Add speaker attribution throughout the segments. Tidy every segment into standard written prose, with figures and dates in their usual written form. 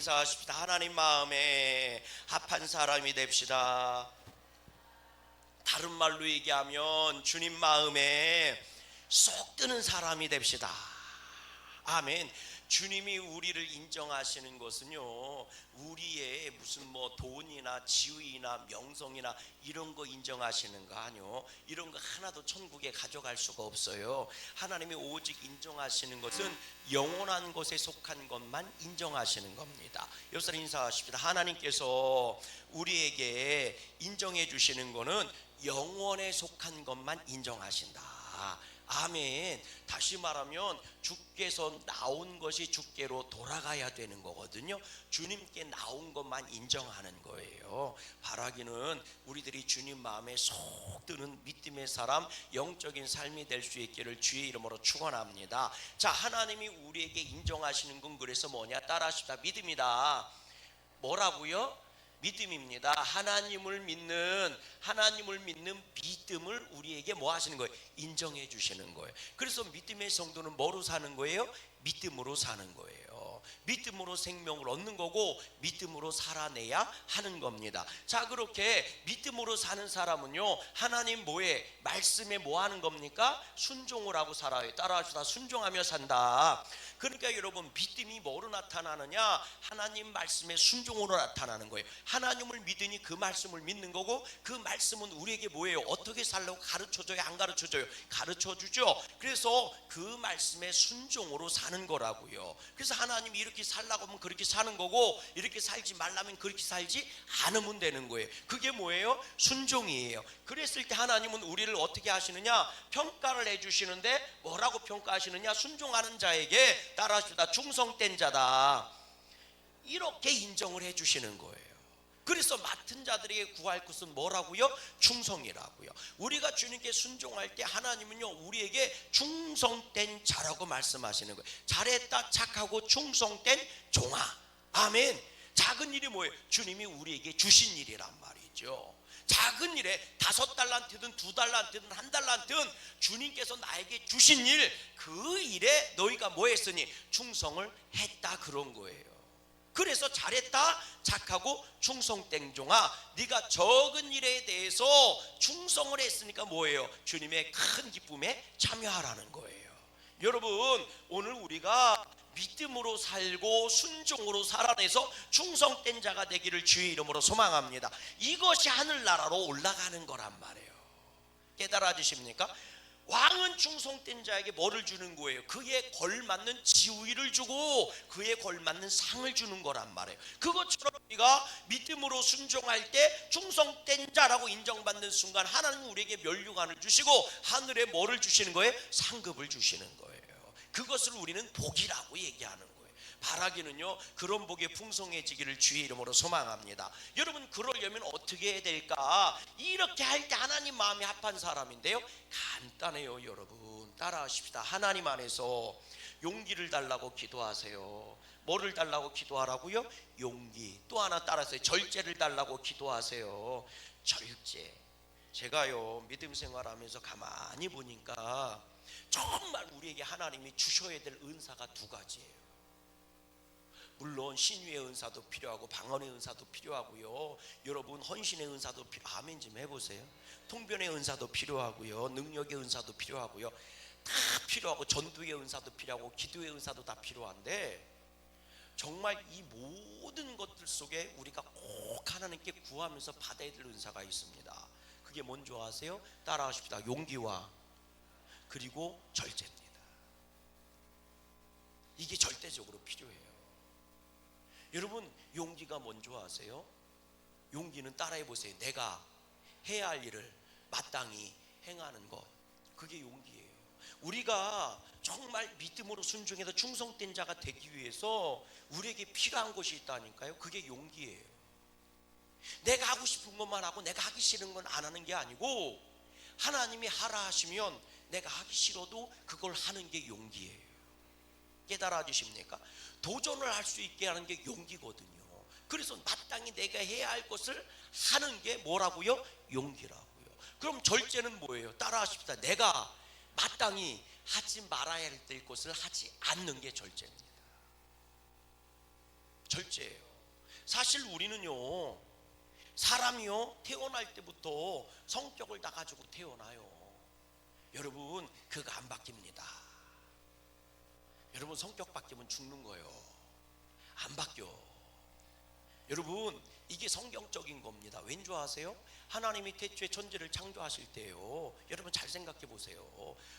Speaker 1: 인사하십시다. 하나님 마음에 합한 사람이 됩시다. 다른 말로 얘기하면 주님 마음에 쏙 드는 사람이 됩시다. 아멘. 주님이 우리를 인정하시는 것은요, 우리의 무슨 돈이나 지위나 명성이나 이런 거 인정하시는 거 아니요. 이런 거 하나도 천국에 가져갈 수가 없어요. 하나님이 오직 인정하시는 것은 영원한 것에 속한 것만 인정하시는 겁니다. 여러분 인사하십시다. 하나님께서 우리에게 인정해 주시는 것은 영원에 속한 것만 인정하신다. 아멘. 다시 말하면 주께서 나온 것이 주께로 돌아가야 되는 거거든요. 주님께 나온 것만 인정하는 거예요. 바라기는 우리들이 주님 마음에 쏙 드는 믿음의 사람, 영적인 삶이 될 수 있기를 주의 이름으로 축원합니다. 자, 하나님이 우리에게 인정하시는 건 그래서 뭐냐? 따라하십시다. 믿음이다. 뭐라고요? 믿음입니다. 하나님을 믿는 믿음을 우리에게 뭐 하시는 거예요? 인정해 주시는 거예요. 그래서 믿음의 성도는 뭐로 사는 거예요? 믿음으로 사는 거예요. 믿음으로 생명을 얻는 거고 믿음으로 살아내야 하는 겁니다. 자, 그렇게 믿음으로 사는 사람은요, 하나님 뭐에? 말씀에 뭐 하는 겁니까? 순종을 하고 살아요. 따라합시다. 순종하며 산다. 그러니까 여러분, 믿음이 뭐로 나타나느냐? 하나님 말씀의 순종으로 나타나는 거예요. 하나님을 믿으니 그 말씀을 믿는 거고, 그 말씀은 우리에게 뭐예요? 어떻게 살라고 가르쳐줘요? 안 가르쳐줘요? 가르쳐주죠. 그래서 그 말씀의 순종으로 사는 거라고요. 그래서 하나님이 이렇게 살라고 하면 그렇게 사는 거고, 이렇게 살지 말라면 그렇게 살지 않으면 되는 거예요. 그게 뭐예요? 순종이에요. 그랬을 때 하나님은 우리를 어떻게 하시느냐? 평가를 해주시는데 뭐라고 평가하시느냐? 순종하는 자에게 따라하십시다. 충성된 자다. 이렇게 인정을 해주시는 거예요. 그래서 맡은 자들에게 구할 것은 뭐라고요? 충성이라고요. 우리가 주님께 순종할 때 하나님은요, 우리에게 충성된 자라고 말씀하시는 거예요. 잘했다, 착하고 충성된 종아. 아멘. 작은 일이 뭐예요? 주님이 우리에게 주신 일이란 말이죠. 작은 일에 5달란트든 2달란트든 1달란트든 주님께서 나에게 주신 일, 그 일에 너희가 뭐 했으니? 충성을 했다, 그런 거예요. 그래서 잘했다, 착하고 충성된 종아, 네가 적은 일에 대해서 충성을 했으니까 뭐예요? 주님의 큰 기쁨에 참여하라는 거예요. 여러분, 오늘 우리가 믿음으로 살고 순종으로 살아내서 충성된 자가 되기를 주의 이름으로 소망합니다. 이것이 하늘나라로 올라가는 거란 말이에요. 깨달아 주십니까? 왕은 충성된 자에게 뭐를 주는 거예요? 그에 걸맞는 지위를 주고 그에 걸맞는 상을 주는 거란 말이에요. 그것처럼 우리가 믿음으로 순종할 때 충성된 자라고 인정받는 순간 하나님은 우리에게 면류관을 주시고 하늘에 뭐를 주시는 거예요? 상급을 주시는 거예요. 그것을 우리는 복이라고 얘기하는 거예요. 바라기는요, 그런 복이 풍성해지기를 주의 이름으로 소망합니다. 여러분, 그러려면 어떻게 해야 될까? 이렇게 할 때 하나님 마음에 합한 사람인데요, 간단해요. 여러분 따라하십시다. 하나님 안에서 용기를 달라고 기도하세요. 뭐를 달라고 기도하라고요? 용기. 또 하나 따라서 절제를 달라고 기도하세요. 절제. 제가요, 믿음 생활하면서 가만히 보니까 정말 우리에게 하나님이 주셔야 될 은사가 2가지예요. 물론 신유의 은사도 필요하고 방언의 은사도 필요하고요, 여러분 헌신의 은사도 아멘 좀 해보세요. 통변의 은사도 필요하고요, 능력의 은사도 필요하고요, 다 필요하고, 전도의 은사도 필요하고, 기도의 은사도 다 필요한데, 정말 이 모든 것들 속에 우리가 꼭 하나님께 구하면서 받아야 될 은사가 있습니다. 그게 뭔지 아세요? 따라하십시다. 용기와 그리고 절제입니다. 이게 절대적으로 필요해요. 여러분, 용기가 뭔지 아세요? 용기는 따라해 보세요. 내가 해야 할 일을 마땅히 행하는 것, 그게 용기예요. 우리가 정말 믿음으로 순종해서 충성된 자가 되기 위해서 우리에게 필요한 것이 있다니까요. 그게 용기예요. 내가 하고 싶은 것만 하고 내가 하기 싫은 건 안 하는 게 아니고, 하나님이 하라 하시면 내가 하기 싫어도 그걸 하는 게 용기예요. 깨달아 주십니까? 도전을 할 수 있게 하는 게 용기거든요. 그래서 마땅히 내가 해야 할 것을 하는 게 뭐라고요? 용기라고요. 그럼 절제는 뭐예요? 따라하십시다. 내가 마땅히 하지 말아야 될 것을 하지 않는 게 절제입니다. 절제예요. 사실 우리는요, 사람이요 태어날 때부터 성격을 다 가지고 태어나요. 여러분, 그거 안 바뀝니다. 여러분, 성격 바뀌면 죽는 거예요. 안 바뀌어. 여러분, 이게 성경적인 겁니다. 왠 줄 아세요? 하나님이 태초에 천지를 창조하실 때요, 여러분 잘 생각해 보세요.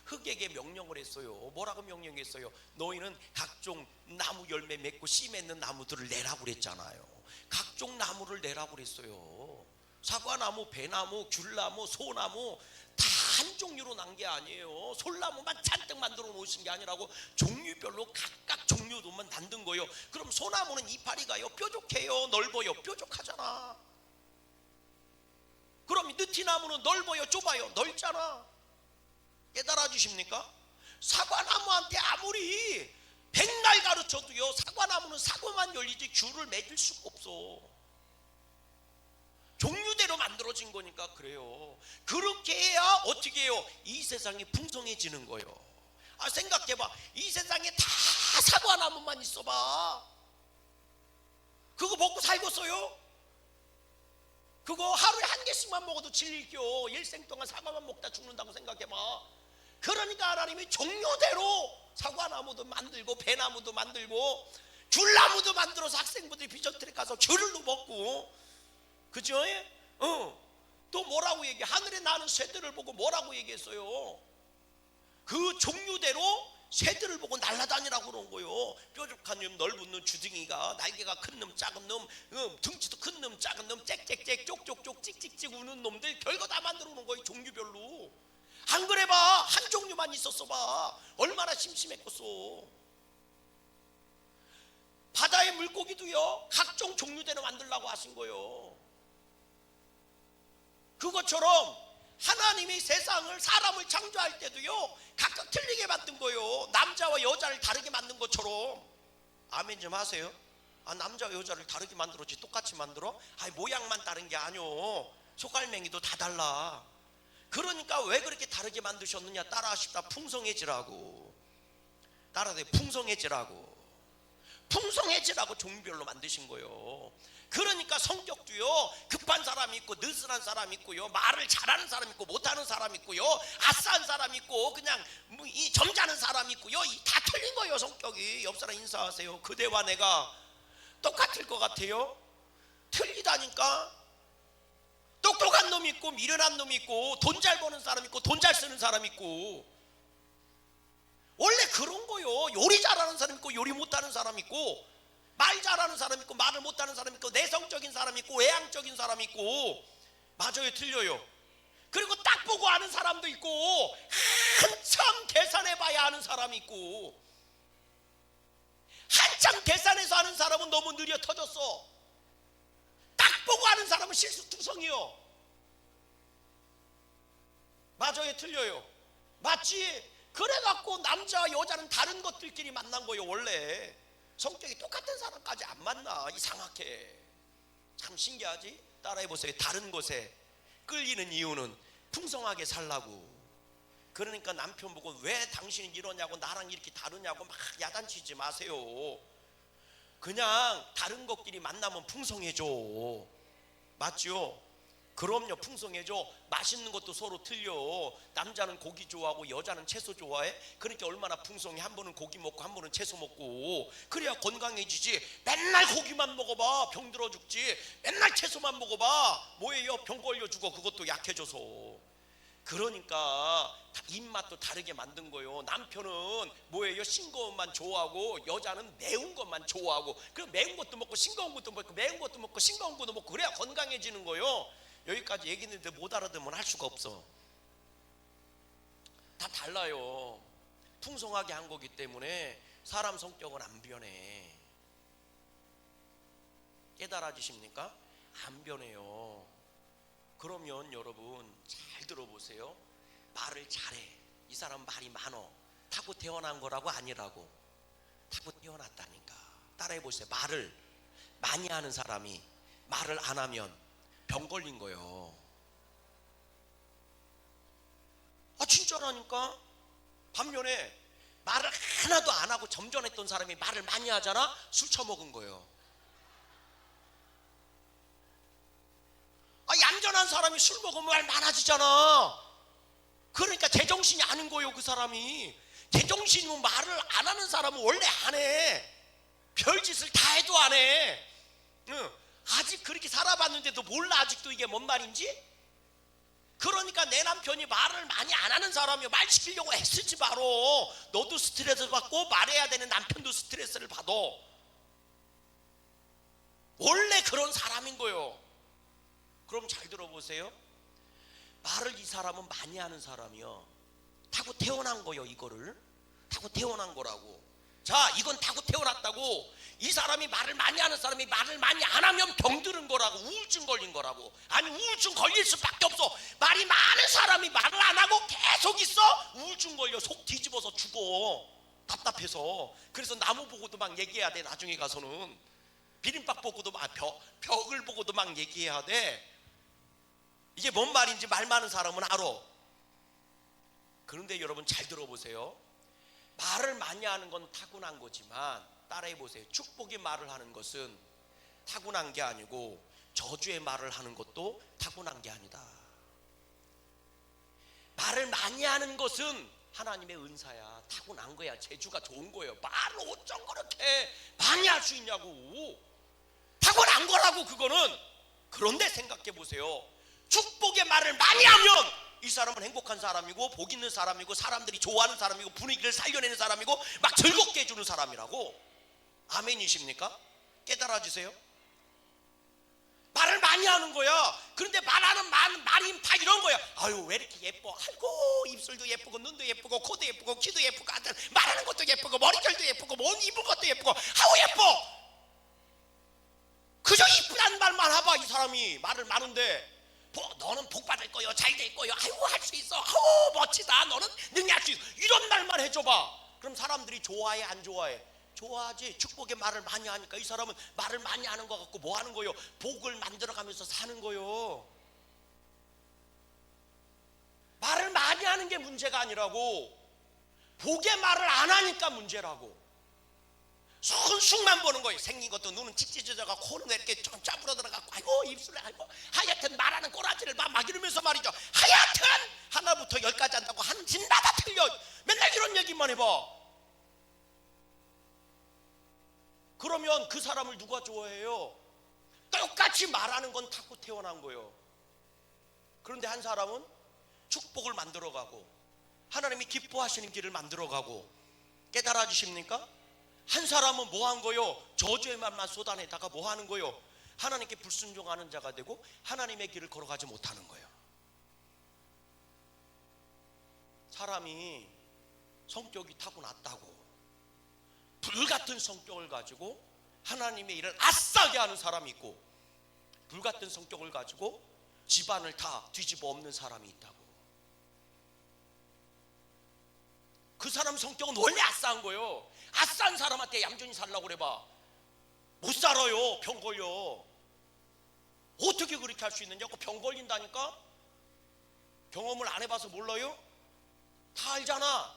Speaker 1: 흙에게 명령을 했어요. 뭐라고 명령했어요? 너희는 각종 나무 열매 맺고 씨 맺는 나무들을 내라고 그랬잖아요. 각종 나무를 내라고 그랬어요. 사과나무, 배나무, 귤나무, 소나무 다 한 종류로 난 게 아니에요. 솔나무만 잔뜩 만들어 놓으신 게 아니라고 종류별로 각각 종류도만 만든 거예요. 그럼 소나무는 이파리가요 뾰족해요, 넓어요? 뾰족하잖아. 그럼 느티나무는 넓어요, 좁아요? 넓잖아. 깨달아 주십니까? 사과나무한테 아무리 백날 가르쳐도요, 사과나무는 사과만 열리지 귤을 맺을 수가 없어. 종류대로 만들어진 거니까 그래요. 그렇게 해야 어떻게 해요? 이 세상이 풍성해지는 거예요. 생각해봐. 이 세상에 다 사과나무만 있어봐. 그거 먹고 살겠어요? 그거 하루에 한 개씩만 먹어도 질겨. 일생 동안 사과만 먹다 죽는다고 생각해봐. 그러니까 하나님이 종류대로 사과나무도 만들고 배나무도 만들고 귤나무도 만들어서 학생분들이 비전트랙 가서 귤을 먹고, 그죠? 또 뭐라고 얘기해? 하늘에 나는 새들을 보고 뭐라고 얘기했어요? 그 종류대로 새들을 보고 날아다니라고 그런 거예요. 뾰족한 놈, 넓은 놈, 주둥이가, 날개가 큰 놈, 작은 놈, 등치도 큰 놈, 작은 놈, 짹짹짹, 쪽쪽쪽, 찍찍찍 우는 놈들 별거 다 만들어 놓은 거예요. 종류별로. 안 그래 봐. 한 종류만 있었어 봐. 얼마나 심심했겠어. 바다의 물고기도요, 각종 종류대로 만들라고 하신 거예요. 그것처럼 하나님이 세상을, 사람을 창조할 때도요 각각 틀리게 만든 거예요. 남자와 여자를 다르게 만든 것처럼. 아멘 좀 하세요. 남자와 여자를 다르게 만들었지 똑같이 만들어? 모양만 다른 게 아니오. 소갈맹이도 다 달라. 그러니까 왜 그렇게 다르게 만드셨느냐? 따라하십시다. 풍성해지라고. 따라해. 풍성해지라고. 풍성해지라고 종류별로 만드신 거예요. 그러니까 성격도요, 급한 사람이 있고 느슨한 사람이 있고요, 말을 잘하는 사람이 있고 못하는 사람이 있고요, 아싸한 사람이 있고 그냥 이 점잖은 사람이 있고요. 다 틀린 거예요. 성격이. 옆 사람 인사하세요. 그대와 내가 똑같을 것 같아요? 틀리다니까. 똑똑한 놈이 있고 미련한 놈이 있고 돈 잘 버는 사람 있고 돈 잘 쓰는 사람 있고, 원래 그런 거요. 요리 잘하는 사람 있고 요리 못하는 사람 있고, 말 잘하는 사람 있고 말을 못하는 사람 있고, 내성적인 사람 있고 외향적인 사람 있고. 맞아요, 틀려요. 그리고 딱 보고 아는 사람도 있고, 한참 계산해봐야 아는 사람이 있고, 한참 계산해서 아는 사람은 너무 느려 터졌어. 딱 보고 아는 사람은 실수투성이요. 맞아요, 틀려요? 맞지? 그래갖고 남자와 여자는 다른 것들끼리 만난 거예요. 원래 성격이 똑같은 사람까지 안 만나. 이상하게. 참 신기하지? 따라해보세요. 다른 곳에 끌리는 이유는 풍성하게 살라고. 그러니까 남편 보고 왜 당신은 이러냐고, 나랑 이렇게 다르냐고 막 야단치지 마세요. 그냥 다른 것끼리 만나면 풍성해져. 맞죠? 그럼요, 풍성해져. 맛있는 것도 서로 틀려. 남자는 고기 좋아하고 여자는 채소 좋아해. 그러니까 얼마나 풍성해. 한 번은 고기 먹고 한 번은 채소 먹고. 그래야 건강해지지. 맨날 고기만 먹어봐 병 들어 죽지. 맨날 채소만 먹어봐 뭐예요? 병 걸려 죽어. 그것도 약해져서. 그러니까 입맛도 다르게 만든 거예요. 남편은 뭐예요? 싱거운 것만 좋아하고 여자는 매운 것만 좋아하고. 그럼 매운 것도 먹고 싱거운 것도 먹고 매운 것도 먹고 싱거운 것도 먹고, 그래야 건강해지는 거예요. 여기까지 얘기했는데 못 알아들으면 할 수가 없어. 다 달라요. 풍성하게 한 거기 때문에 사람 성격은 안 변해. 깨달아지십니까? 안 변해요. 그러면 여러분 잘 들어보세요. 말을 잘해. 이 사람 말이 많어. 타고 태어난 거라고 아니라고. 타고 태어났다니까. 따라해보세요. 말을 많이 하는 사람이 말을 안 하면 병 걸린 거예요. 진짜라니까. 반면에 말을 하나도 안 하고 점잖했던 사람이 말을 많이 하잖아. 술 처먹은 거예요. 한 사람이 술 먹으면 말 많아지잖아. 그러니까 제정신이 아닌 거예요. 그 사람이 제정신이면 말을 안 하는 사람은 원래 안 해. 별짓을 다 해도 안 해. 아직 그렇게 살아봤는데도 몰라 아직도 이게 뭔 말인지. 그러니까 내 남편이 말을 많이 안 하는 사람이요. 말 시키려고 애쓰지 마라. 너도 스트레스 받고 말해야 되는 남편도 스트레스를 받아. 원래 그런 사람인 거예요. 그럼 잘 들어보세요. 말을 이 사람은 많이 하는 사람이요. 타고 태어난 거예요. 이거를 타고 태어난 거라고. 자, 이건 타고 태어났다고. 이 사람이 말을 많이 하는 사람이 말을 많이 안 하면 병들은 거라고. 우울증 걸린 거라고. 아니, 우울증 걸릴 수밖에 없어. 말이 많은 사람이 말을 안 하고 계속 있어, 우울증 걸려. 속 뒤집어서 죽어, 답답해서. 그래서 나무 보고도 막 얘기해야 돼. 나중에 가서는 비린밥 보고도 막 벽을 보고도 막 얘기해야 돼. 이게 뭔 말인지 말 많은 사람은 알아. 그런데 여러분 잘 들어보세요. 말을 많이 하는 건 타고난 거지만 따라해 보세요. 축복의 말을 하는 것은 타고난 게 아니고 저주의 말을 하는 것도 타고난 게 아니다. 말을 많이 하는 것은 하나님의 은사야. 타고난 거야. 재주가 좋은 거예요. 말을 어쩜 그렇게 많이 할 수 있냐고. 타고난 거라고 그거는. 그런데 생각해 보세요. 축복의 말을 많이 하면 이 사람은 행복한 사람이고 복 있는 사람이고 사람들이 좋아하는 사람이고 분위기를 살려내는 사람이고 막 즐겁게 해주는 사람이라고. 아멘이십니까? 깨달아지세요? 말을 많이 하는 거야. 그런데 말하는 말이 다 이런 거야. 아유, 왜 이렇게 예뻐? 아이고, 입술도 예쁘고 눈도 예쁘고 코도 예쁘고 귀도 예쁘고 말하는 것도 예쁘고 머릿결도 예쁘고 옷 입은 것도 예쁘고 아우 예뻐. 그저 이쁘다는 말만 하봐. 이 사람이 말을 많은데 너는 복 받을 거요, 잘 될 거요, 아이고 할 수 있어, 아우 멋지다, 너는 능력할 수 있어, 이런 말만 해줘봐. 그럼 사람들이 좋아해 안 좋아해? 좋아하지. 축복의 말을 많이 하니까. 이 사람은 말을 많이 하는 것 같고 뭐 하는 거요? 복을 만들어가면서 사는 거요. 말을 많이 하는 게 문제가 아니라고. 복의 말을 안 하니까 문제라고. 손쑥만 보는 거예요. 생긴 것도 눈은 찢어져가 코는 이렇게 좀 짜부러 들어가고 아이고 입술에 아이고 하여튼 말하는 꼬라지를 막 이러면서 말이죠. 하여튼 하나부터 열까지 한다고 하는 짓마다 틀려. 맨날 이런 얘기만 해봐. 그러면 그 사람을 누가 좋아해요? 똑같이 말하는 건 타고 태어난 거예요. 그런데 한 사람은 축복을 만들어가고 하나님이 기뻐하시는 길을 만들어가고. 깨달아 주십니까? 한 사람은 뭐 한 거요? 저주의 말만 쏟아내다가 뭐 하는 거요? 하나님께 불순종하는 자가 되고 하나님의 길을 걸어가지 못하는 거예요. 사람이 성격이 타고났다고 불같은 성격을 가지고 하나님의 일을 아싸게 하는 사람이 있고 불같은 성격을 가지고 집안을 다 뒤집어 엎는 사람이 있다고. 그 사람 성격은 원래 아싸한 거예요. 아싸한 사람한테 얌전히 살라고 그래봐. 못 살아요. 병 걸려. 어떻게 그렇게 할 수 있느냐고. 병 걸린다니까. 경험을 안 해봐서 몰라요? 다 알잖아.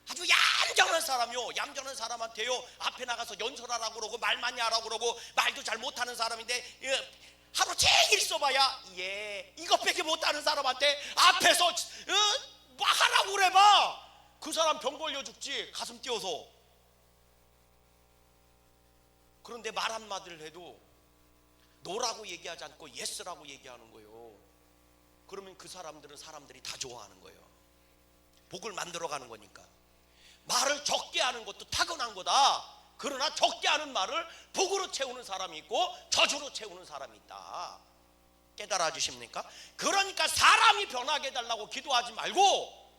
Speaker 1: 아주 얌전한 사람이요. 얌전한 사람한테요 앞에 나가서 연설하라고 그러고 말 많이 하라고 그러고 말도 잘 못하는 사람인데 하루 종일 있어봐야 이것밖에 못하는 사람한테 앞에서 뭐 하라고 그래봐. 그 사람 병 걸려 죽지. 가슴 뛰어서. 그런데 말 한마디를 해도 노라고 얘기하지 않고 예스라고 얘기하는 거예요. 그러면 그 사람들은 사람들이 다 좋아하는 거예요. 복을 만들어가는 거니까. 말을 적게 하는 것도 타고난 거다. 그러나 적게 하는 말을 복으로 채우는 사람이 있고 저주로 채우는 사람이 있다. 깨달아 주십니까? 그러니까 사람이 변하게 해달라고 기도하지 말고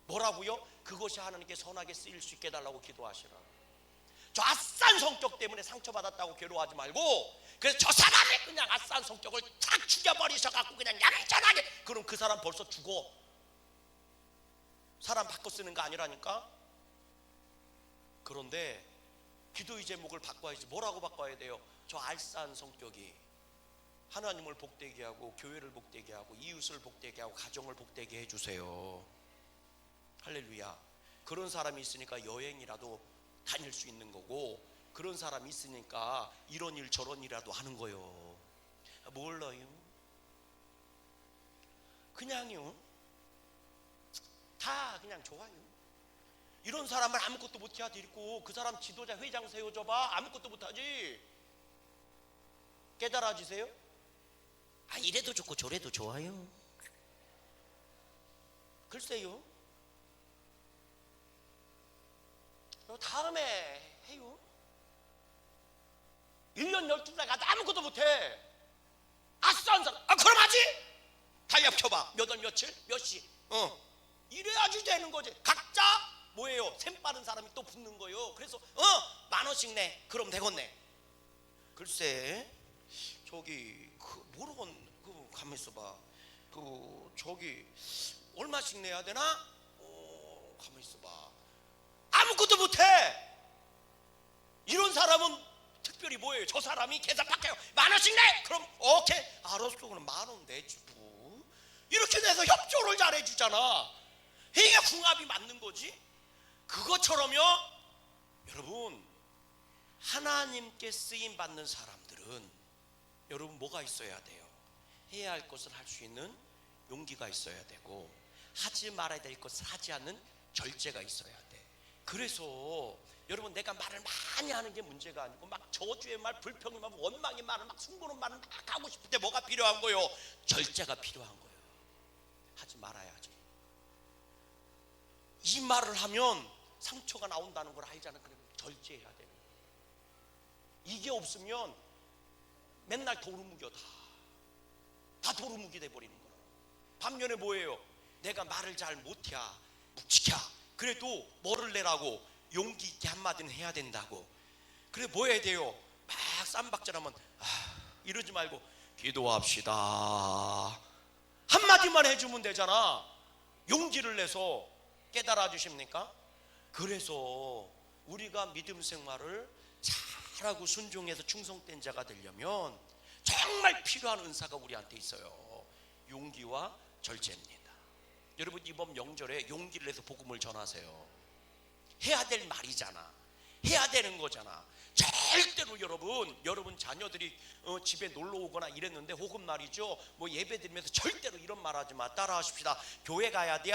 Speaker 1: 뭐라고요? 그것이 하나님께 선하게 쓰일 수 있게 해달라고 기도하시라. 저 아싼 성격 때문에 상처받았다고 괴로워하지 말고 그래서 저 사람의 그냥 아싼 성격을 탁 죽여버리셔갖고 그냥 얌전하게. 그럼 그 사람 벌써 죽어. 사람 바꿔 쓰는 거 아니라니까. 그런데 기도의 제목을 바꿔야지. 뭐라고 바꿔야 돼요? 저 알싸한 성격이 하나님을 복되게 하고 교회를 복되게 하고 이웃을 복되게 하고 가정을 복되게 해주세요. 할렐루야. 그런 사람이 있으니까 여행이라도 다닐 수 있는 거고 그런 사람이 있으니까 이런 일 저런 일이라도 하는 거예요. 몰라요. 그냥요 다 그냥 좋아요. 이런 사람을 아무것도 못해야 되고 그 사람 지도자 회장 세워줘봐 아무것도 못하지. 깨달아지세요? 아 이래도 좋고 저래도 좋아요. 글쎄요. 다음에 해요. 1년 12달 가도 아무것도 못해. 아싸 한 사람 그럼 하지. 달력 펴봐. 몇 월 며칠 몇 시. 이래야지 되는 거지. 각자 뭐예요? 샘 빠른 사람이 또 붙는 거예요. 그래서 10,000원씩 내. 그럼 되겠네. 글쎄 저기 모르건 가만 있어봐. 저기 얼마씩 내야 되나? 가만 있어봐. 아무것도 못해. 이런 사람은 특별히 뭐예요? 저 사람이 계산 바꿔요. 10,000원씩 내. 그럼 오케이 알았어. 그럼 10,000원 내주고 이렇게 돼서 협조를 잘 해주잖아. 이게 궁합이 맞는 거지. 그것처럼요 여러분 하나님께 쓰임 받는 사람들은 여러분 뭐가 있어야 돼요? 해야 할 것을 할 수 있는 용기가 있어야 되고 하지 말아야 될 것을 하지 않는 절제가 있어야 돼. 그래서 여러분 내가 말을 많이 하는 게 문제가 아니고 막 저주의 말, 불평의 말, 원망의 말을 막 숨고는 말을 막 하고 싶을 때 뭐가 필요한 거예요? 절제가 필요한 거예요. 하지 말아야지. 이 말을 하면 상처가 나온다는 걸 알잖아. 그러면 절제해야 되는 거예요. 이게 없으면 맨날 도루묵이야. 다 도루묵이 돼버리는 거예요. 반면에 뭐예요? 내가 말을 잘 못해 묵직해. 그래도 뭐를 내라고 용기 있게 한마디는 해야 된다고. 그래 뭐 해야 돼요? 막 쌈박질하면 이러지 말고 기도합시다 한마디만 해주면 되잖아. 용기를 내서. 깨달아 주십니까? 그래서 우리가 믿음 생활을 잘하고 순종해서 충성된 자가 되려면 정말 필요한 은사가 우리한테 있어요. 용기와 절제입니다. 여러분 이번 명절에 용기를 내서 복음을 전하세요. 해야 될 말이잖아. 해야 되는 거잖아. 절대로 여러분 자녀들이 집에 놀러 오거나 이랬는데 혹은 말이죠 뭐 예배 드리면서 절대로 이런 말 하지 마. 따라 하십시다. 교회 가야 돼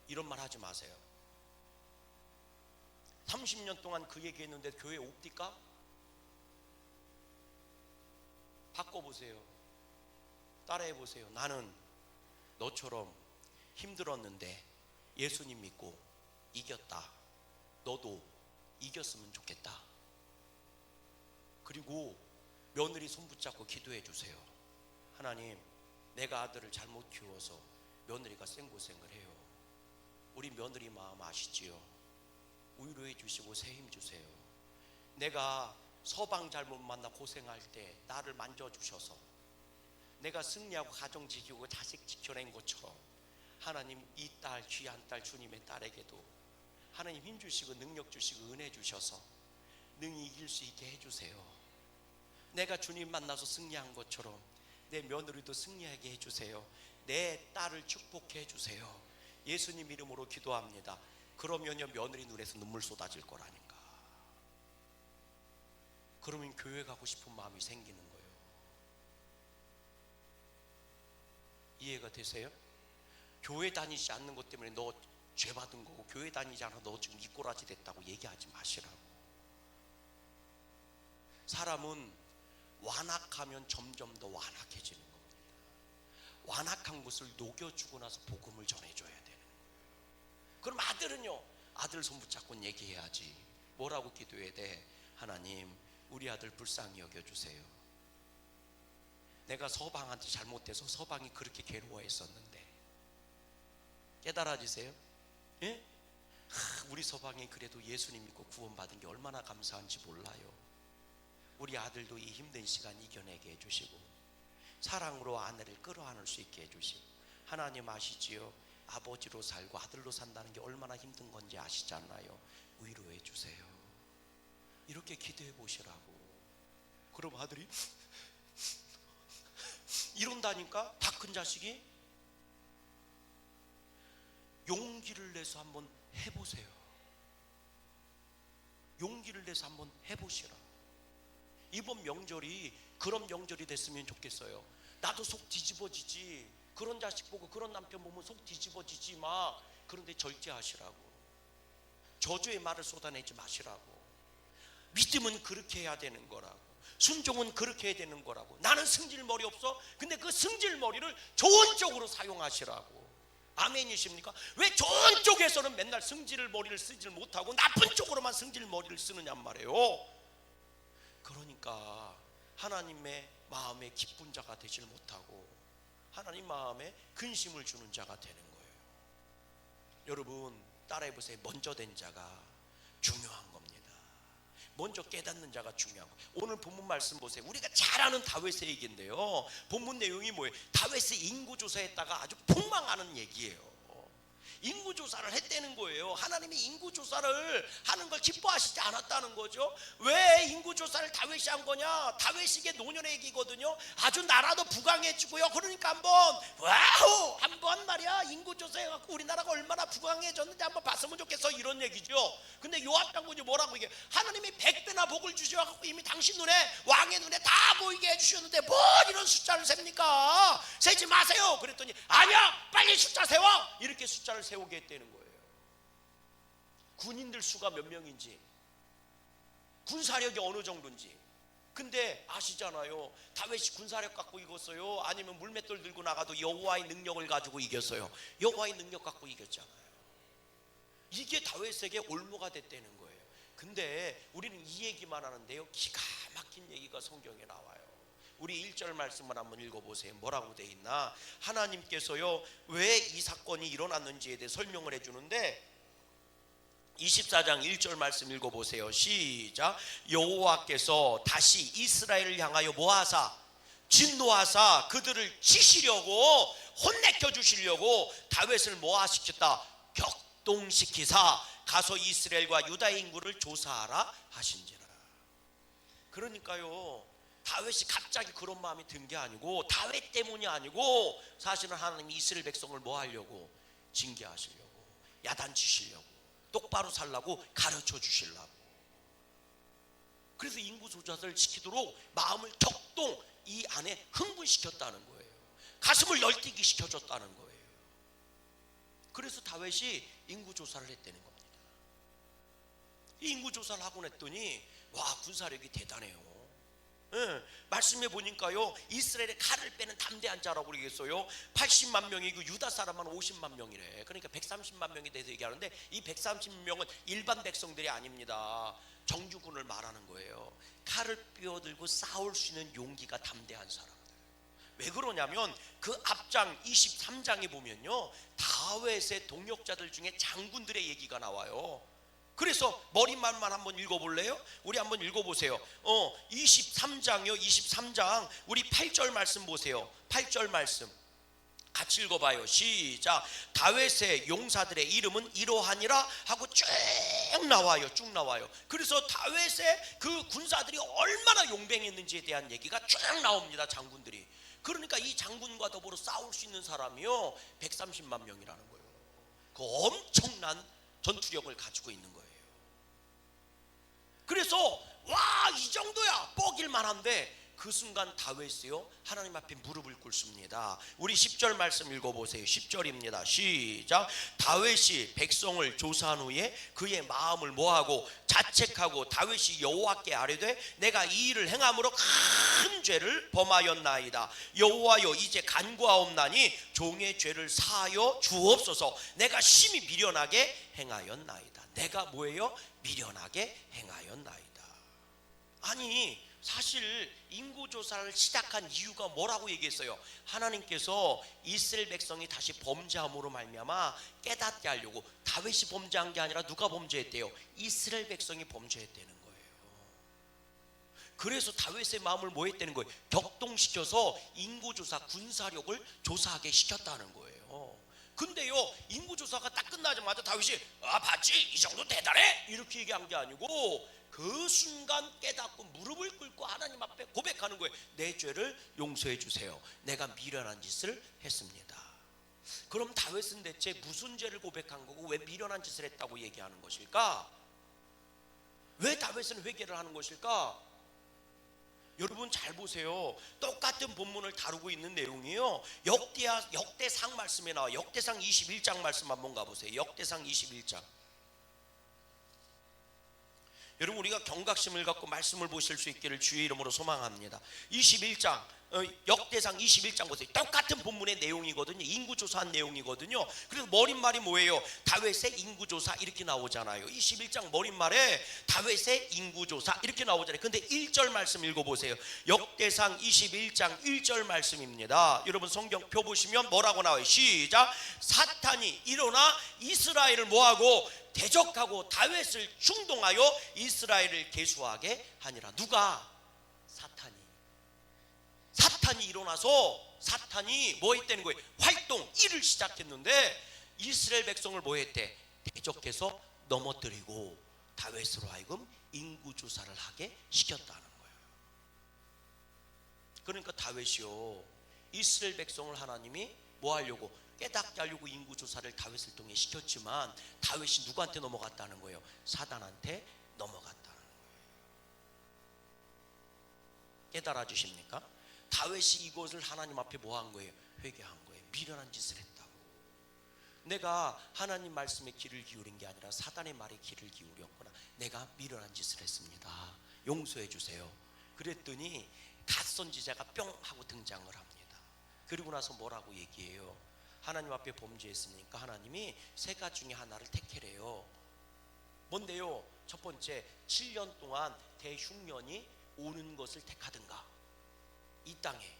Speaker 1: 이런 말 하지 마세요. 30년 동안 그 얘기했는데 교회 옵니까? 바꿔보세요. 따라해보세요. 나는 너처럼 힘들었는데 예수님 믿고 이겼다. 너도 이겼으면 좋겠다. 그리고 며느리 손 붙잡고 기도해 주세요. 하나님 내가 아들을 잘못 키워서 며느리가 생고생을 해요. 우리 며느리 마음 아시지요? 위로해 주시고 새 힘 주세요. 내가 서방 잘못 만나 고생할 때 나를 만져주셔서 내가 승리하고 가정 지키고 자식 지켜낸 것처럼 하나님 이 딸 귀한 딸 주님의 딸에게도 하나님 힘 주시고 능력 주시고 은혜 주셔서 능히 이길 수 있게 해주세요. 내가 주님 만나서 승리한 것처럼 내 며느리도 승리하게 해주세요. 내 딸을 축복해 해주세요. 예수님 이름으로 기도합니다. 그러면요 며느리 눈에서 눈물 쏟아질 거라니까. 그러면 교회 가고 싶은 마음이 생기는 거예요. 이해가 되세요? 교회 다니지 않는 것 때문에 너 죄 받은 거고 교회 다니지 않아 너 지금 이꼬라지 됐다고 얘기하지 마시라고. 사람은 완악하면 점점 더 완악해지는 겁니다. 완악한 것을 녹여주고 나서 복음을 전해줘야 되는 거예요. 그럼 아들은요 아들 손 붙잡고 얘기해야지. 뭐라고 기도해야 돼? 하나님 우리 아들 불쌍히 여겨주세요. 내가 서방한테 잘못돼서 서방이 그렇게 괴로워했었는데 깨달아지세요? 예? 우리 서방이 그래도 예수님 믿고 구원받은 게 얼마나 감사한지 몰라요. 우리 아들도 이 힘든 시간 이겨내게 해주시고 사랑으로 아내를 끌어안을 수 있게 해주시고 하나님 아시지요? 아버지로 살고 아들로 산다는 게 얼마나 힘든 건지 아시잖아요. 위로해 주세요. 이렇게 기도해 보시라고. 그럼 아들이 이런다니까. 다 큰 자식이 용기를 내서 한번 해보세요. 용기를 내서 한번 해보시라. 이번 명절이 그런 명절이 됐으면 좋겠어요. 나도 속 뒤집어지지. 그런 자식 보고 그런 남편 보면 속 뒤집어지지 막. 그런데 절제하시라고. 저주의 말을 쏟아내지 마시라고. 믿음은 그렇게 해야 되는 거라고. 순종은 그렇게 해야 되는 거라고. 나는 승질머리 없어? 근데 그 승질머리를 좋은 쪽으로 사용하시라고. 아멘이십니까? 왜 좋은 쪽에서는 맨날 승질머리를 쓰질 못하고 나쁜 쪽으로만 승질머리를 쓰느냔 말이에요. 그러니까 하나님의 마음에 기쁜 자가 되질 못하고 하나님 마음에 근심을 주는 자가 되는 거예요. 여러분 따라해보세요. 먼저 된 자가 중요한 겁니다. 먼저 깨닫는 자가 중요한 거예요. 오늘 본문 말씀 보세요. 우리가 잘 아는 다윗의 얘기인데요, 본문 내용이 뭐예요? 다윗의 인구조사했다가 아주 폭망하는 얘기예요. 인구조사를 했다는 거예요. 하나님이 인구조사를 하는 걸 기뻐하시지 않았다는 거죠. 왜 인구조사를 다윗이 한 거냐? 다윗에게 노년의 얘기거든요. 아주 나라도 부강해지고요. 그러니까 한번 말이야 인구조사해갖고 우리나라가 얼마나 부강해졌는지 한번 봤으면 좋겠어, 이런 얘기죠. 근데 요압 장군이 뭐라고 얘기해? 하나님이 100배나 복을 주셔갖고 이미 당신 눈에, 왕의 눈에 다 보이게 해주셨는데 뭘 이런 숫자를 셉니까? 세지 마세요. 그랬더니 아니야, 빨리 숫자 세워. 이렇게 숫자를 세우게 했다는 거예요. 군인들 수가 몇 명인지, 군사력이 어느 정도인지. 근데 아시잖아요, 다윗이 군사력 갖고 이겼어요? 아니면 물맷돌 들고 나가도 여호와의 능력을 가지고 이겼어요? 여호와의 능력 갖고 이겼잖아요. 이게 다윗에게 올무가 됐다는 거예요. 근데 우리는 이 얘기만 하는데요, 기가 막힌 얘기가 성경에 나와요. 우리 1절 말씀을 한번 읽어보세요. 뭐라고 돼 있나? 하나님께서요 왜 이 사건이 일어났는지에 대해 설명을 해주는데 24장 1절 말씀 읽어보세요. 시작. 여호와께서 다시 이스라엘을 향하여 뭐하사? 진노하사 그들을 치시려고, 혼내켜 주시려고 다윗을 뭐하시켰다? 격동시키사 가서 이스라엘과 유다의 인구를 조사하라 하신지라. 그러니까요, 다윗이 갑자기 그런 마음이 든 게 아니고, 다윗 때문이 아니고, 사실은 하나님이 이스라엘 백성을 뭐 하려고? 징계하시려고, 야단치시려고, 똑바로 살라고 가르쳐 주시려고. 그래서 인구 조사를 시키도록 마음을 격동 이 안에 흥분시켰다는 거예요. 가슴을 널뛰기 시켜줬다는 거예요. 그래서 다윗이 인구 조사를 했다는 겁니다. 이 인구 조사를 하고 냈더니 와, 군사력이 대단해요. 말씀해 보니까요, 이스라엘의 칼을 빼는 담대한 자라고 그러겠어요. 80만 명이고 유다 사람만 50만 명이래. 그러니까 130만 명에 대해서 얘기하는데 이 130명은 일반 백성들이 아닙니다. 정규군을 말하는 거예요. 칼을 뼈들고 싸울 수 있는 용기가 담대한 사람들. 왜 그러냐면 그 앞장 23장에 보면요, 다윗의 동역자들 중에 장군들의 얘기가 나와요. 그래서 머리말만 한번 읽어볼래요? 우리 한번 읽어보세요. 23장이요. 23장 우리 8절 말씀 보세요. 8절 말씀 같이 읽어봐요. 시작. 다윗의 용사들의 이름은 이러하니라 하고 쭉 나와요. 쭉 나와요. 그래서 다윗의 그 군사들이 얼마나 용맹했는지에 대한 얘기가 쭉 나옵니다. 장군들이. 그러니까 이 장군과 더불어 싸울 수 있는 사람이요 130만 명이라는 거예요. 그 엄청난 전투력을 가지고 있는 거예요. 그래서 와, 이 정도야 뻐길만 한데 그 순간 다윗이요 하나님 앞에 무릎을 꿇습니다. 우리 10절 말씀 읽어보세요. 10절입니다. 시작. 다윗이 백성을 조사한 후에 그의 마음을 뭐하고? 자책하고 다윗이 여호와께 아뢰되 내가 이 일을 행함으로 큰 죄를 범하였나이다. 여호와여, 이제 간구하옵나니 종의 죄를 사하여 주옵소서. 내가 심히 미련하게 행하였나이다. 내가 뭐예요? 미련하게 행하였나이다. 아니, 사실 인구조사를 시작한 이유가 뭐라고 얘기했어요? 하나님께서 이스라엘 백성이 다시 범죄함으로 말미암아 깨닫게 하려고. 다윗이 범죄한 게 아니라 누가 범죄했대요? 이스라엘 백성이 범죄했다는 거예요. 그래서 다윗의 마음을 뭐 했다는 거예요? 격동시켜서 인구조사, 군사력을 조사하게 시켰다는 거예요. 근데요, 인구조사가 딱 끝나자마자 다윗이 봤지? 이 정도 대단해? 이렇게 얘기한 게 아니고 그 순간 깨닫고 무릎을 꿇고 하나님 앞에 고백하는 거예요. 내 죄를 용서해 주세요. 내가 미련한 짓을 했습니다. 그럼 다윗은 대체 무슨 죄를 고백한 거고 왜 미련한 짓을 했다고 얘기하는 것일까? 왜 다윗은 회개를 하는 것일까? 여러분 잘 보세요. 똑같은 본문을 다루고 있는 내용이에요. 역대상 말씀에 나와. 역대상 21장 말씀 한번 가보세요. 역대상 21장. 여러분 우리가 경각심을 갖고 말씀을 보실 수 있기를 주의 이름으로 소망합니다. 21장 역대상 21장 보세요. 똑같은 본문의 내용이거든요. 인구조사한 내용이거든요. 그래서 머릿말이 뭐예요? 다윗의 인구조사 이렇게 나오잖아요. 21장 머릿말에 다윗의 인구조사 이렇게 나오잖아요. 근데 1절 말씀 읽어보세요. 역대상 21장 1절 말씀입니다. 여러분 성경 펴 보시면 뭐라고 나와요? 시작. 사탄이 일어나 이스라엘을 뭐하고 대적하고 다윗을 충동하여 이스라엘을 계수하게 하니라. 누가? 사탄이 일어나서 사탄이 뭐 했다는 거예요? 활동 일을 시작했는데 이스라엘 백성을 뭐 했대? 대적해서 넘어뜨리고 다윗으로 하여금 인구조사를 하게 시켰다는 거예요. 그러니까 다윗이요, 이스라엘 백성을 하나님이 뭐 하려고? 깨닫게 하려고 인구조사를 다윗을 통해 시켰지만 다윗이 누구한테 넘어갔다는 거예요? 사단한테 넘어갔다는 거예요. 깨달아 주십니까? 다윗이 이것을 하나님 앞에 뭐 한 거예요? 회개한 거예요. 미련한 짓을 했다고. 내가 하나님 말씀에 귀를 기울인 게 아니라 사단의 말에 귀를 기울였구나. 내가 미련한 짓을 했습니다. 용서해 주세요. 그랬더니 갓선지자가 뿅 하고 등장을 합니다. 그리고 나서 뭐라고 얘기해요? 하나님 앞에 범죄했으니까 하나님이 세 가지 중에 하나를 택해래요. 뭔데요? 첫 번째, 7년 동안 대흉년이 오는 것을 택하든가 이 땅에.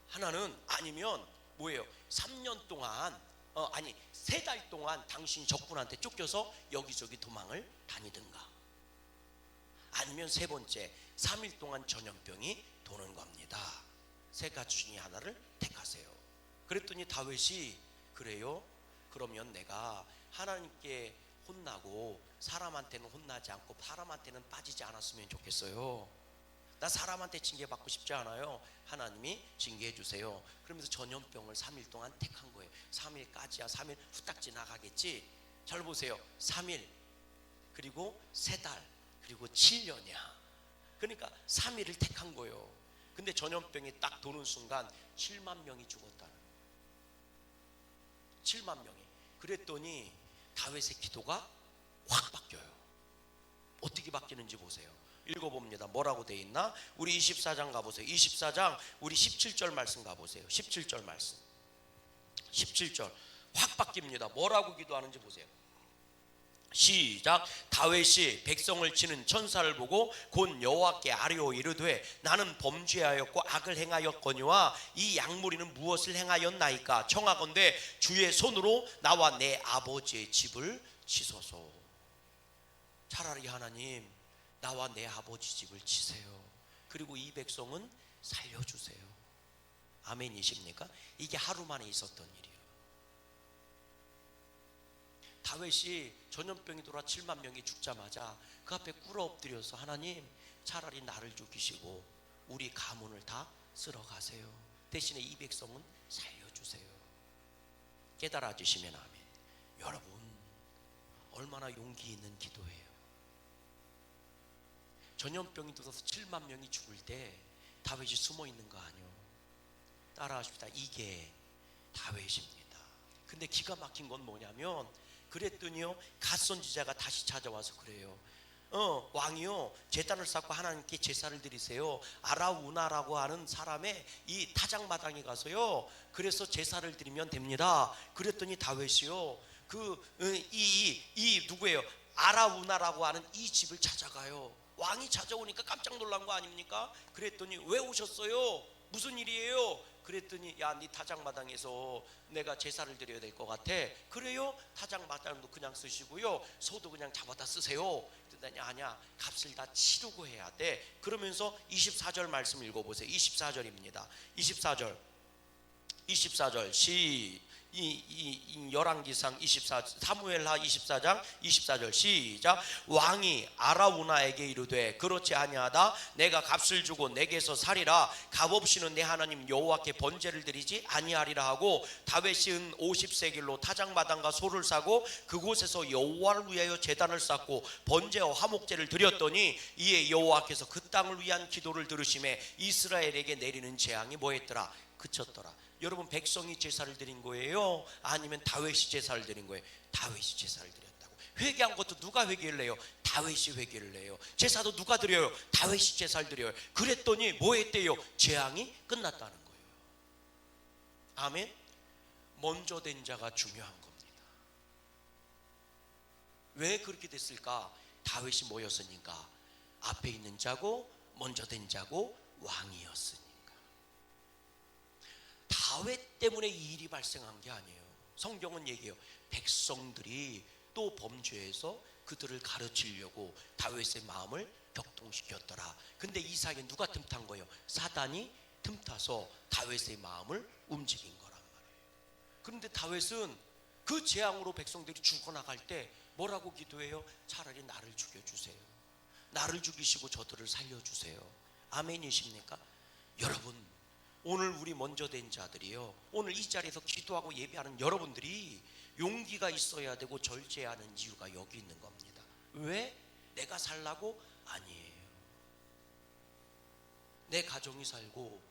Speaker 1: 하나는 아니면 뭐예요? 3년 동안 3달 동안 당신 적군한테 쫓겨서 여기저기 도망을 다니든가, 아니면 세 번째 3일 동안 전염병이 도는 겁니다. 세 가지 중에 하나를 택하세요. 그랬더니 다윗이 그래요? 그러면 내가 하나님께 혼나고 사람한테는 혼나지 않고 사람한테는 빠지지 않았으면 좋겠어요. 나 사람한테 징계받고 싶지 않아요. 하나님이 징계해 주세요. 그러면서 전염병을 3일 동안 택한 거예요. 3일까지야. 3일 후딱 지나가겠지. 잘 보세요. 3일 그리고 3달 그리고 7년이야. 그러니까 3일을 택한 거예요. 근데 전염병이 딱 도는 순간 7만 명이 죽었다는 거예요. 7만 명이. 그랬더니 다윗의 기도가 확 바뀌어요. 어떻게 바뀌는지 보세요. 읽어봅니다. 뭐라고 돼 있나? 우리 24장 가보세요. 24장 우리 17절 말씀 가보세요. 17절 말씀. 17절 확 바뀝니다. 뭐라고 기도하는지 보세요. 시작. 다윗이 백성을 치는 천사를 보고 곧 여호와께 아뢰어 이르되 나는 범죄하였고 악을 행하였거니와 이 양무리는 무엇을 행하였나이까? 청하건대 주의 손으로 나와 내 아버지의 집을 치소서. 차라리 하나님 나와 내 아버지 집을 치세요. 그리고 이 백성은 살려주세요. 아멘이십니까? 이게 하루 만에 있었던 일이에요. 다윗이 전염병이 돌아 7만 명이 죽자마자 그 앞에 꿇어 엎드려서 하나님 차라리 나를 죽이시고 우리 가문을 다 쓸어 가세요. 대신에 이 백성은 살려주세요. 깨달아 주시면 아멘. 여러분 얼마나 용기 있는 기도예요. 전염병이 들어서 7만 명이 죽을 때 다윗이 숨어 있는 거 아니요? 따라하십시다. 이게 다윗입니다. 근데 기가 막힌 건 뭐냐면 그랬더니요 갓선지자가 다시 찾아와서 그래요. 왕이요 제단을 쌓고 하나님께 제사를 드리세요. 아라우나라고 하는 사람의 이 타작마당에 가서요 그래서 제사를 드리면 됩니다. 그랬더니 다윗이요 이 누구예요? 아라우나라고 하는 이 집을 찾아가요. 왕이 찾아오니까 깜짝 놀란 거 아닙니까? 그랬더니 왜 오셨어요? 무슨 일이에요? 그랬더니 야, 네 타작마당에서 내가 제사를 드려야 될 것 같아. 그래요? 타작마당도 그냥 쓰시고요 소도 그냥 잡아다 쓰세요. 그랬더니 아니야, 값을 다 치르고 해야 돼. 그러면서 24절 말씀 읽어보세요. 24절입니다. 24절 이 열왕기상 24 사무엘하 24장 24절 시작. 왕이 아라우나에게 이르되 그렇지 아니하다. 내가 값을 주고 내게서 살이라. 값 없이는 내 하나님 여호와께 번제를 드리지 아니하리라 하고 다윗이 은 50세겔로 타작마당과 소를 사고 그곳에서 여호와를 위하여 제단을 쌓고 번제와 화목제를 드렸더니 이에 여호와께서 그 땅을 위한 기도를 들으심에 이스라엘에게 내리는 재앙이 뭐했더라? 그쳤더라. 여러분, 백성이 제사를 드린 거예요? 아니면 다윗이 제사를 드린 거예요? 다윗이 제사를 드렸다고. 회개한 것도 누가 회개를 해요? 다윗이 회개를 해요. 제사도 누가 드려요? 다윗이 제사를 드려요. 그랬더니 뭐 했대요? 재앙이 끝났다는 거예요. 아멘. 먼저 된 자가 중요한 겁니다. 왜 그렇게 됐을까? 다윗이 뭐였으니까? 앞에 있는 자고 먼저 된 자고 왕이었으니. 다윗 때문에 이 일이 발생한 게 아니에요. 성경은 얘기해요. 백성들이 또 범죄해서 그들을 가르치려고 다윗의 마음을 격동시켰더라. 근데 이 사이에 누가 틈탄 거예요? 사단이 틈타서 다윗의 마음을 움직인 거란 말이에요. 그런데 다윗은 그 재앙으로 백성들이 죽어나갈 때 뭐라고 기도해요? 차라리 나를 죽여주세요. 나를 죽이시고 저들을 살려주세요. 아멘이십니까? 여러분, 오늘 우리 먼저 된 자들이요, 오늘 이 자리에서 기도하고 예배하는 여러분들이 용기가 있어야 되고 절제하는 이유가 여기 있는 겁니다. 왜? 내가 살라고? 아니에요. 내 가정이 살고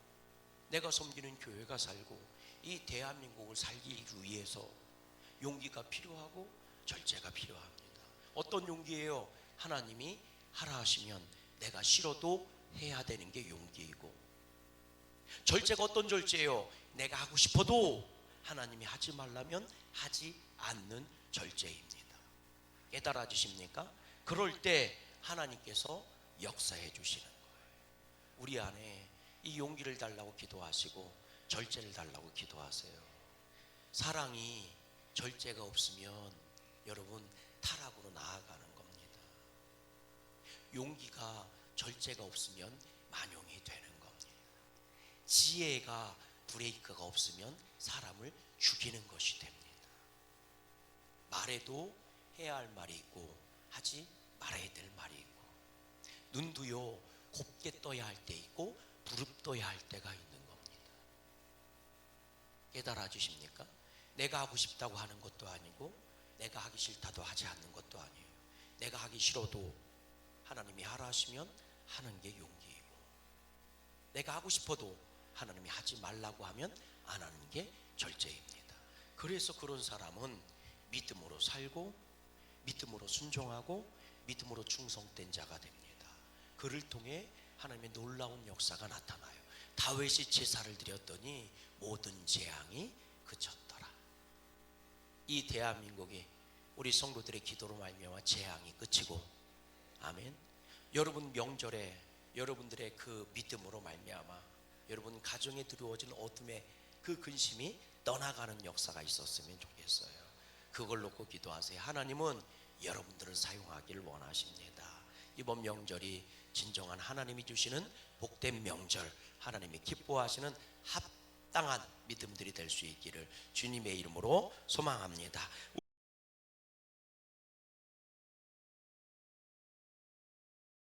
Speaker 1: 내가 섬기는 교회가 살고 이 대한민국을 살기 위해서 용기가 필요하고 절제가 필요합니다. 어떤 용기예요? 하나님이 하라 하시면 내가 싫어도 해야 되는 게 용기이고, 절제가 어떤 절제예요? 내가 하고 싶어도 하나님이 하지 말라면 하지 않는 절제입니다. 깨달아지십니까? 그럴 때 하나님께서 역사해 주시는 거예요. 우리 안에 이 용기를 달라고 기도하시고 절제를 달라고 기도하세요. 사랑이 절제가 없으면 여러분 타락으로 나아가는 겁니다. 용기가 절제가 없으면 만용이 되는 겁니다. 지혜가 브레이크가 없으면 사람을 죽이는 것이 됩니다. 말해도 해야 할 말이 있고 하지 말아야 될 말이 있고, 눈도요 곱게 떠야 할 때 있고 부릅떠야 할 때가 있는 겁니다. 깨달아지십니까? 내가 하고 싶다고 하는 것도 아니고 내가 하기 싫다도 하지 않는 것도 아니에요. 내가 하기 싫어도 하나님이 하라 하시면 하는 게 용기이고, 내가 하고 싶어도 하나님이 하지 말라고 하면 안 하는 게 절제입니다. 그래서 그런 사람은 믿음으로 살고 믿음으로 순종하고 믿음으로 충성된 자가 됩니다. 그를 통해 하나님의 놀라운 역사가 나타나요. 다윗이 제사를 드렸더니 모든 재앙이 그쳤더라. 이 대한민국이 우리 성도들의 기도로 말미암아 재앙이 그치고, 아멘. 여러분 명절에 여러분들의 그 믿음으로 말미암아 여러분 가정에 들어오진 어둠의 그 근심이 떠나가는 역사가 있었으면 좋겠어요. 그걸 놓고 기도하세요. 하나님은 여러분들을 사용하기를 원하십니다. 이번 명절이 진정한 하나님이 주시는 복된 명절, 하나님이 기뻐하시는 합당한 믿음들이 될 수 있기를 주님의 이름으로 소망합니다.